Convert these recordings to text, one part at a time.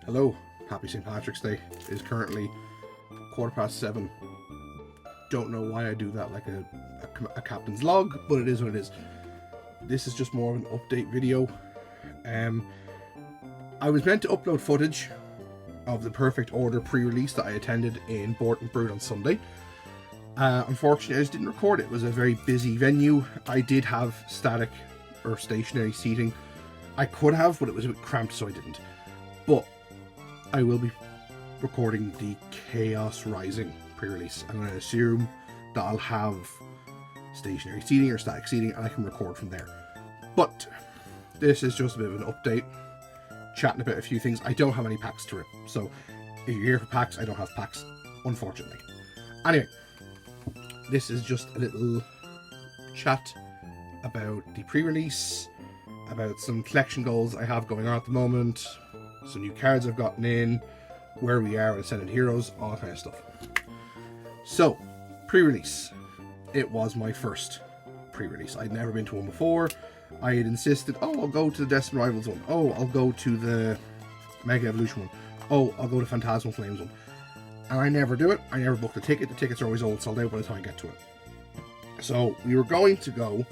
Hello, happy St. Patrick's Day. It is currently 7:15. Don't know why I do that like a captain's log, but it is what it is. This is just more of an update video. I was meant to upload footage of the Perfect Order pre-release that I attended in Brewed on Sunday. Unfortunately, I just didn't record it. It was a very busy venue. I did have static or stationary seating. I could have, but it was a bit cramped, so I didn't. But I will be recording the Chaos Rising pre-release. I'm going to assume that I'll have stationary seating or static seating and I can record from there. But this is just a bit of an update, chatting about a few things. I don't have any packs to rip, so if you're here for packs, I don't have packs, unfortunately. Anyway, this is just a little chat about the pre-release, about some collection goals I have going on at the moment, some new cards I've gotten in, where we are with Ascended Heroes, all that kind of stuff. So, pre-release. It was my first pre-release. I'd never been to one before. I had insisted, oh, I'll go to the Destined Rivals one. Oh, I'll go to the Mega Evolution one. Oh, I'll go to Phantasmal Flames one. And I never do it. I never booked a ticket. The tickets are always all sold out by the time I get to it. So, we were going to go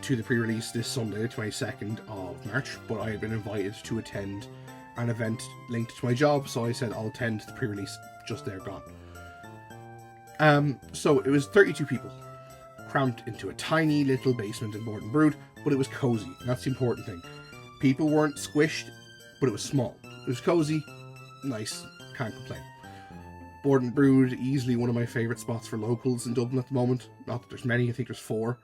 to the pre-release this Sunday, the 22nd of March, but I had been invited to attend an event linked to my job, so I said I'll attend the pre-release just there gone. So it was 32 people, cramped into a tiny little basement in Brewed, but it was cozy, and that's the important thing. People weren't squished, but it was small. It was cozy, nice, can't complain. Brewed, easily one of my favourite spots for locals in Dublin at the moment. Not that there's many, I think there's 4.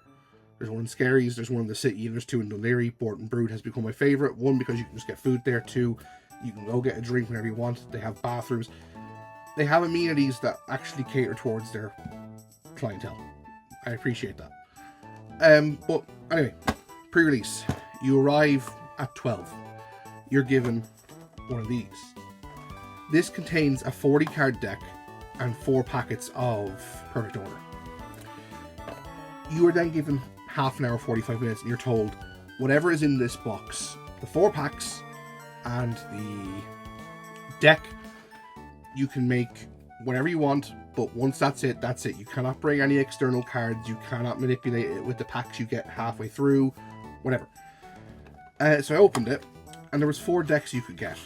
There's one in Skerries, there's one in the city, and there's 2 in Dunleary. Brewed has become my favourite. 1, because you can just get food there. 2, you can go get a drink whenever you want. They have bathrooms. They have amenities that actually cater towards their clientele. I appreciate that. But anyway, pre-release. You arrive at 12. You're given one of these. This contains a 40 card deck and 4 packets of Perfect Order. You are then given half an hour, 45 minutes, and you're told whatever is in this box, the 4 packs and the deck, you can make whatever you want, but once that's it, that's it. You cannot bring any external cards, you cannot manipulate it with the packs you get halfway through, whatever. So I opened it, and there was 4 decks you could get.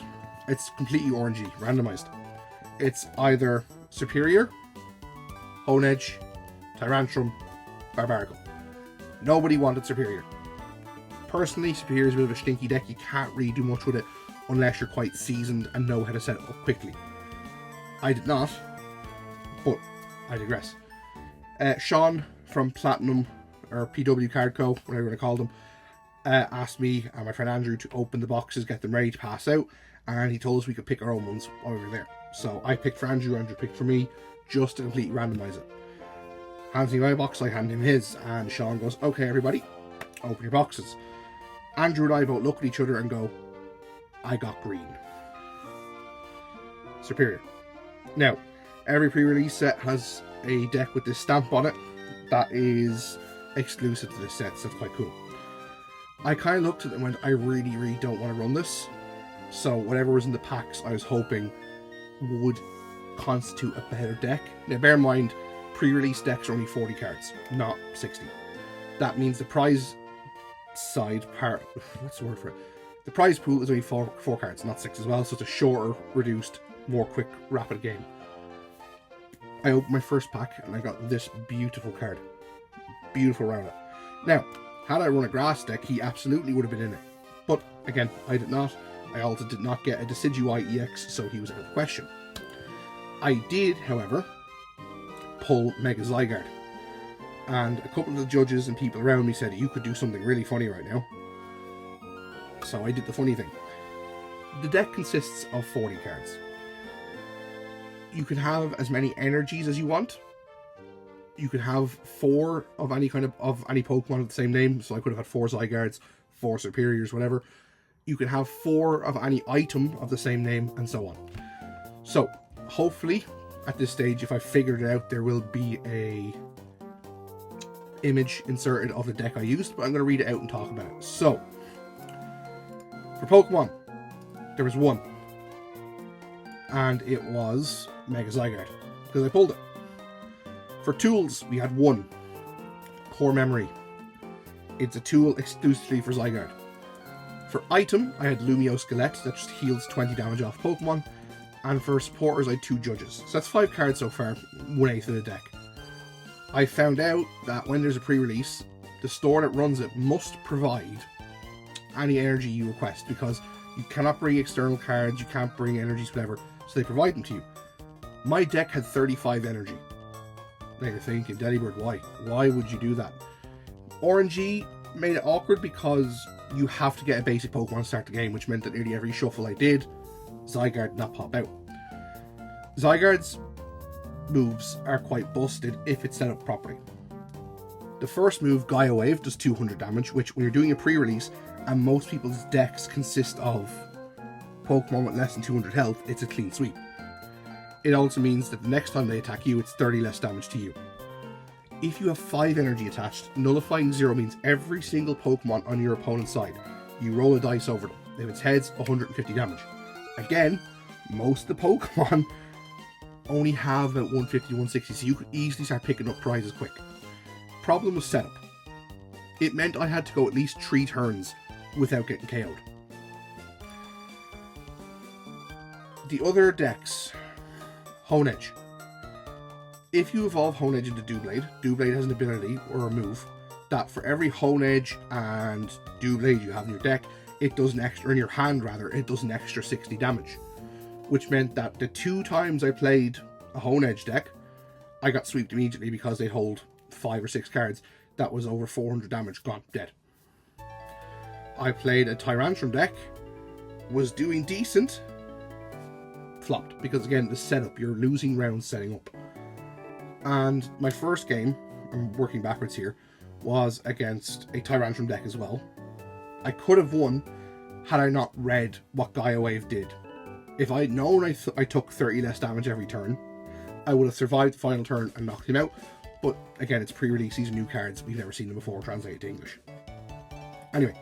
It's completely orangey, randomized. It's either Superior, Hone Edge, Tyrantrum, Barbarical. Nobody wanted Superior. Personally, Superior is a bit of a stinky deck. You can't really do much with it unless you're quite seasoned and know how to set it up quickly. I did not, but I digress. Sean from Platinum, or PW Card Co, whatever you want to call them, asked me and my friend Andrew to open the boxes, get them ready to pass out, and he told us we could pick our own ones while we were there. So I picked for Andrew, Andrew picked for me, just to completely randomise it. Hands me my box, I hand him his, and Sean goes, okay everybody, open your boxes. Andrew and I both look at each other and go, I got green. Superior. Now, every pre-release set has a deck with this stamp on it that is exclusive to this set, so it's quite cool. I kind of looked at it and went, I really don't want to run this. So whatever was in the packs, I was hoping would constitute a better deck. Now bear in mind, pre-release decks are only 40 cards, not 60. That means the prize side part, what's the word for it? The prize pool is only 4 cards, not 6 as well, so it's a shorter, reduced, more quick, rapid game. I opened my first pack and I got this beautiful card. Beautiful round up. Now, had I run a grass deck, he absolutely would have been in it. But again, I did not. I also did not get a Decidueye EX, so he was out of the question. I did, however, pull Mega Zygarde. And a couple of the judges and people around me said, you could do something really funny right now. So I did the funny thing. The deck consists of 40 cards. You can have as many energies as you want. You could have 4 of any kind of any Pokemon of the same name. So I could have had 4 Zygardes, 4 Superiors, whatever. You could have 4 of any item of the same name, and so on. So hopefully, at this stage, if I figured it out, there will be a image inserted of the deck I used, but I'm going to read it out and talk about it. So, for Pokemon, there was one, and it was Mega Zygarde, because I pulled it. For tools, we had one, Core Memory. It's a tool exclusively for Zygarde. For item, I had Lumio Skelette, that just heals 20 damage off Pokemon. And for supporters, I had 2 Judges. So that's 5 cards so far, 1/8 of the deck. I found out that when there's a pre-release, the store that runs it must provide any energy you request, because you cannot bring external cards, you can't bring energies, whatever, so they provide them to you. My deck had 35 energy. Now you're thinking, Delibird, why? Why would you do that? RNG made it awkward because you have to get a basic Pokemon to start the game, which meant that nearly every shuffle I did, Zygarde did not pop out. Zygarde's moves are quite busted if it's set up properly. The first move, Gaia Wave, does 200 damage, which when you're doing a pre-release, and most people's decks consist of Pokemon with less than 200 health, it's a clean sweep. It also means that the next time they attack you, it's 30 less damage to you. If you have 5 energy attached, nullifying 0 means every single Pokemon on your opponent's side, you roll a dice over them. If it's heads, 150 damage. Again, most of the Pokemon only have about 150 to 160, so you could easily start picking up prizes quick. Problem was setup. It meant I had to go at least 3 turns without getting KO'd. The other decks, Honedge. If you evolve Honedge into Doublade, Doublade has an ability or a move that for every Honedge and Doublade you have in your deck, it does an extra, in your hand rather, it does an extra 60 damage. Which meant that the 2 times I played a Honedge deck, I got sweeped immediately because they hold 5 or 6 cards. That was over 400 damage, gone, dead. I played a Tyrantrum deck, was doing decent, flopped, because again, the setup, you're losing rounds setting up. And my first game, I'm working backwards here, was against a Tyrantrum deck as well. I could have won had I not read what Gaia Wave did. If I'd known I took 30 less damage every turn, I would have survived the final turn and knocked him out. But again, it's pre-release, these are new cards, we've never seen them before translated to English. Anyway,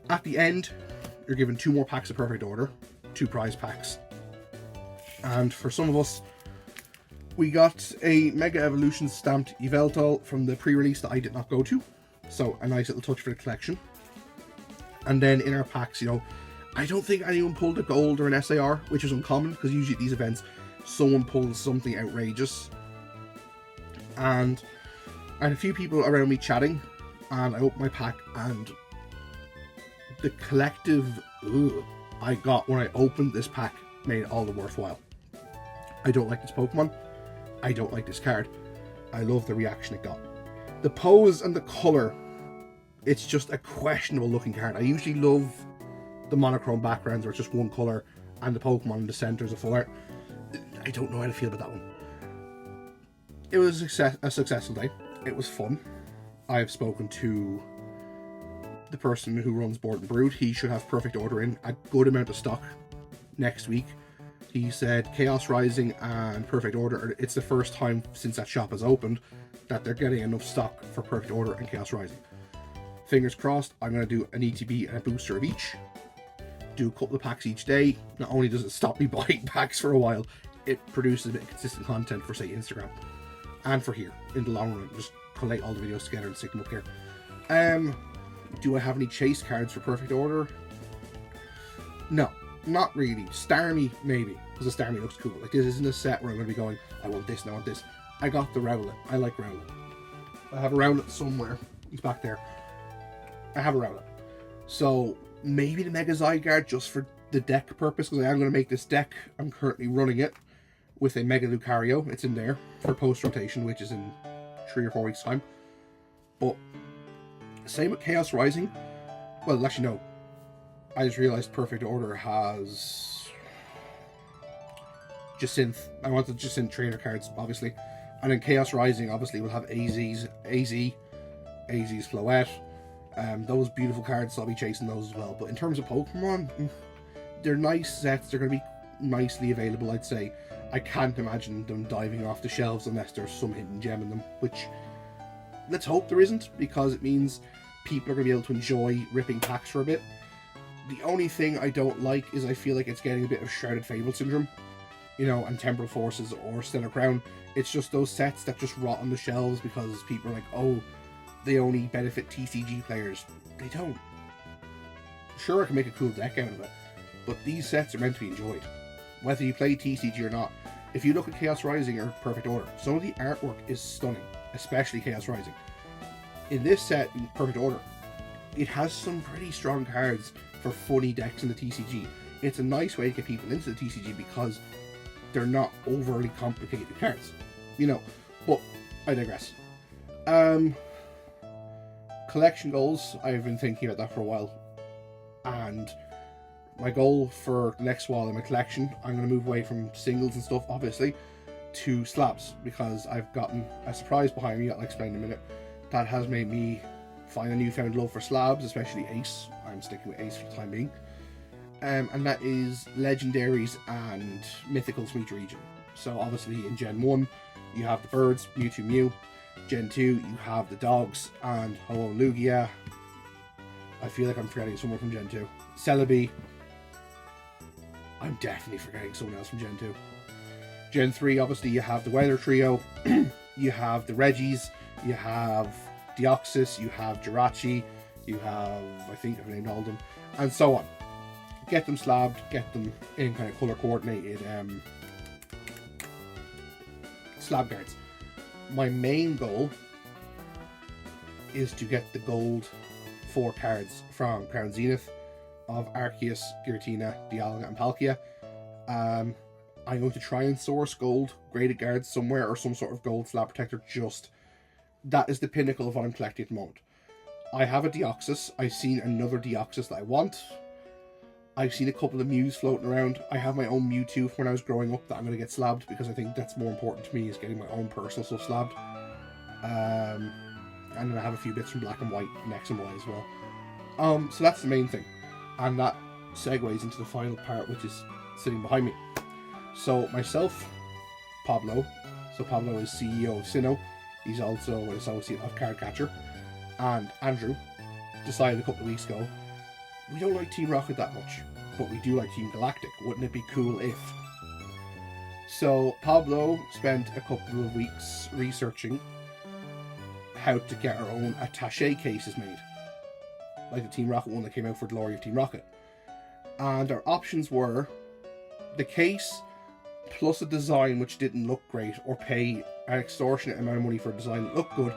at the end, you're given 2 more packs of Perfect Order, 2 prize packs. And for some of us, we got a Mega Evolution stamped Yveltal from the pre-release that I did not go to. So a nice little touch for the collection. And then in our packs, you know, I don't think anyone pulled a gold or an SAR, which is uncommon, because usually at these events, someone pulls something outrageous. And I had a few people around me chatting, and I opened my pack, and the collective I got when I opened this pack made it all the worthwhile. I don't like this Pokemon. I don't like this card. I love the reaction it got. The pose and the colour, it's just a questionable looking card. I usually love the monochrome backgrounds where it's just one colour and the Pokemon in the centre is a full art. I don't know how to feel about that one. It was a successful day. It was fun. I've spoken to the person who runs Brewed. He should have Perfect Order in a good amount of stock next week. He said Chaos Rising and Perfect Order, it's the first time since that shop has opened that they're getting enough stock for Perfect Order and Chaos Rising. Fingers crossed, I'm going to do an ETB and a booster of each. Do a couple of packs each day. Not only does it stop me buying packs for a while, it produces a bit of consistent content for, say, Instagram. And for here, in the long run. Just collate all the videos together and stick them up here. Do I have any chase cards for Perfect Order? No. Not really. Starmie, maybe, because the Starmie looks cool. Like, this isn't a set where I'm going to be going, I want this and I want this. I got the Rowlet. I like Rowlet. I have a Rowlet somewhere. He's back there. I have a Rowlet. So, maybe the Mega Zygarde just for the deck purpose, because I am going to make this deck. I'm currently running it with a Mega Lucario. It's in there for post-rotation, which is in 3 or 4 weeks' time. But, same with Chaos Rising. Well, actually, no. I just realized Perfect Order has Jacynth. I wanted Jacynth trainer cards, obviously. And then Chaos Rising, obviously, will have AZ's Floette. Those beautiful cards, so I'll be chasing those as well. But in terms of Pokemon, they're nice sets. They're going to be nicely available, I'd say. I can't imagine them diving off the shelves unless there's some hidden gem in them, which Let's hope there isn't, because it means people are going to be able to enjoy ripping packs for a bit. The only thing I don't like is I feel like it's getting a bit of Shrouded Fable syndrome, you know, and Temporal Forces or Stellar Crown. It's just those sets that just rot on the shelves because people are like, oh, they only benefit TCG players. They don't. Sure, I can make a cool deck out of it, but these sets are meant to be enjoyed, whether you play TCG or not. If you look at Chaos Rising or Perfect Order, some of the artwork is stunning, especially Chaos Rising. In this set, in Perfect Order, it has some pretty strong cards for funny decks in the TCG. It's a nice way to get people into the TCG because they're not overly complicated cards, you know. But I digress. Collection goals, I've been thinking about that for a while, and my goal for the next while in my collection, I'm going to move away from singles and stuff, obviously, to slabs, because I've gotten a surprise behind me that I'll explain in a minute that has made me find a newfound love for slabs, especially Ace. I'm sticking with Ace for the time being. And that is Legendaries and Mythicals from each region. So obviously in Gen 1, you have the birds, Mewtwo Mew. Gen 2, you have the dogs and Ho-Oh Lugia. I feel like I'm forgetting someone from Gen 2. Celebi. I'm definitely forgetting someone else from Gen 2. Gen 3, obviously, you have the Weather Trio. You have the Regis. You have Deoxys. You have Jirachi. You have, I think I've named all of them. And so on. Get them slabbed. Get them in kind of color coordinated slab guards. My main goal is to get the gold 4 cards from Crown Zenith of Arceus, Giratina, Dialga and Palkia. I'm going to try and source gold graded guards somewhere, or some sort of gold slab protector. Just that is the pinnacle of what I'm collecting at the moment. I have a Deoxys. I've seen another Deoxys that I want. I've seen a couple of Mews floating around. I have my own Mewtwo from when I was growing up that I'm going to get slabbed, because I think that's more important to me, is getting my own personal stuff slabbed. And then I have a few bits from Black and White and X and Y as well. So that's the main thing. And that segues into the final part, which is sitting behind me. So myself, Pablo. So Pablo is CEO of Sinnoh. He's also an associate of Cardcatcher. And Andrew decided a couple of weeks ago, we don't like Team Rocket that much, but we do like Team Galactic. Wouldn't it be cool if? So Pablo spent a couple of weeks researching how to get our own attaché cases made, like the Team Rocket one that came out for Glory of Team Rocket. And our options were the case plus a design which didn't look great, or pay an extortionate amount of money for a design that looked good,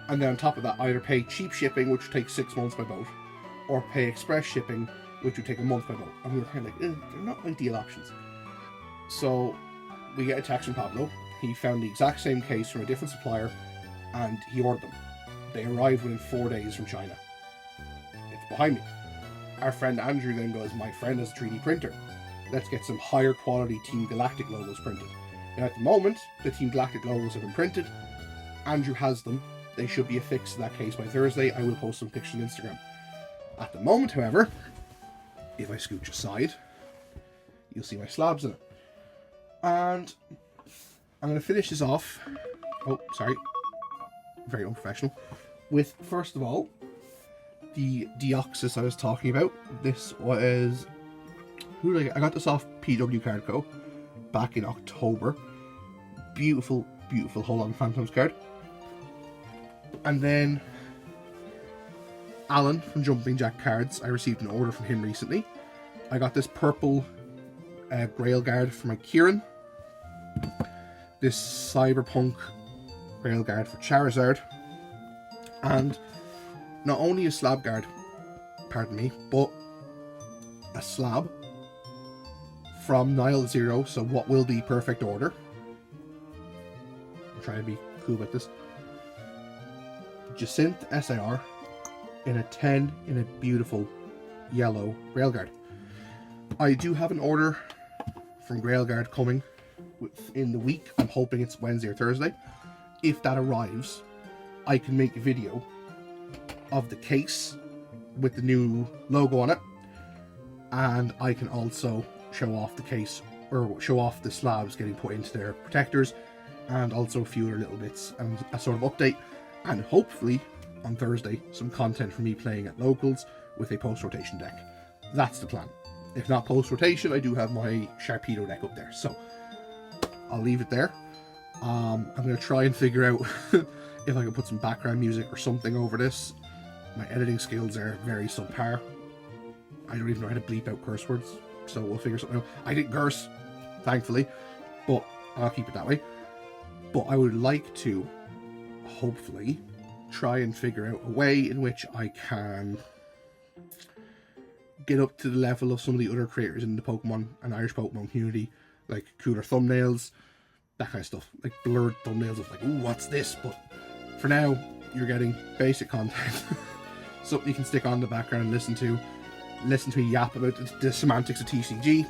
and then on top of that either pay cheap shipping, which would take 6 months by boat, or pay express shipping, which would take a month by boat. And we were kind of like, they're not ideal options. So we get a text from Pablo. He found the exact same case from a different supplier, and he ordered them. They arrived within 4 days from China. It's behind me. Our friend Andrew then goes, my friend has a 3D printer. Let's get some higher quality Team Galactic logos printed. Now at the moment, the Team Galactic logos have been printed. Andrew has them. They should be affixed to that case by Thursday. I will post some pictures on Instagram. At the moment, however, if I scooch aside, you'll see my slabs in it. And I'm going to finish this off. Oh, sorry. Very unprofessional. With, first of all, the Deoxys I was talking about. This was... Who did I get? I got this off PW Card Co. back in October. Beautiful, beautiful Hold On Phantoms card. And then Alan from Jumping Jack Cards, I received an order from him recently. I got this purple Grail Guard for my Kieran. This Cyberpunk Grail Guard for Charizard. And not only a slab guard, pardon me, but a slab from Nile Zero, so what will be Perfect Order. I'm trying to be cool about this. Jacinth SIR in a 10 in a beautiful yellow Railguard. I do have an order from Railguard coming within the week. I'm hoping it's Wednesday or Thursday. If that arrives, I can make a video of the case with the new logo on it, and I can also show off the case, or show off the slabs getting put into their protectors, and also a few other little bits and a sort of update. and hopefully on Thursday some content for me playing at locals with a post-rotation deck. That's the plan. If not post-rotation, I do have my Sharpedo deck up there, so I'll leave it there. I'm going to try and figure out if I can put some background music or something over this. My editing skills are very subpar. I don't even know how to bleep out curse words, so we'll figure something out. I didn't curse, thankfully, but I'll keep it that way. But I would like to, hopefully, try and figure out a way in which I can get up to the level of some of the other creators in the Pokemon and Irish Pokemon community, like cooler thumbnails, that kind of stuff, like blurred thumbnails of like, ooh, what's this? But for now, you're getting basic content, something you can stick on in the background and listen to me yap about the semantics of TCG.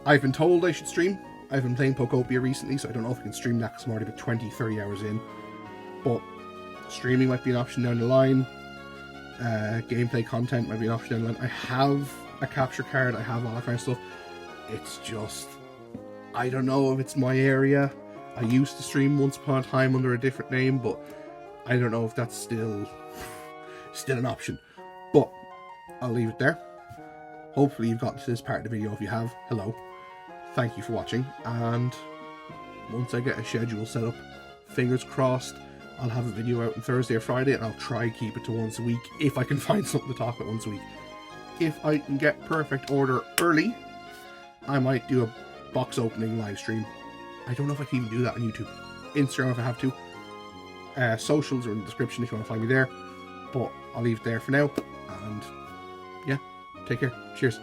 I've been told I should stream. I've been playing Pokopia recently, so I don't know if I can stream that because I'm already about 20-30 hours in, but streaming might be an option down the line. Gameplay content might be an option down the line. I have a capture card, I have all that kind of stuff. It's just, I don't know if it's my area. I used to stream once upon a time under a different name, but I don't know if that's still an option. But I'll leave it there. Hopefully you've gotten to this part of the video. If you have, hello. Thank you for watching, and once I get a schedule set up, fingers crossed, I'll have a video out on Thursday or Friday, and I'll try keep it to once a week if I can find something to talk about once a week. If I can get perfect order early, I might do a box opening live stream. I don't know if I can even do that on YouTube. Instagram if I have to. Socials are in the description if you want to find me there. But I'll leave it there for now, and yeah, take care. Cheers.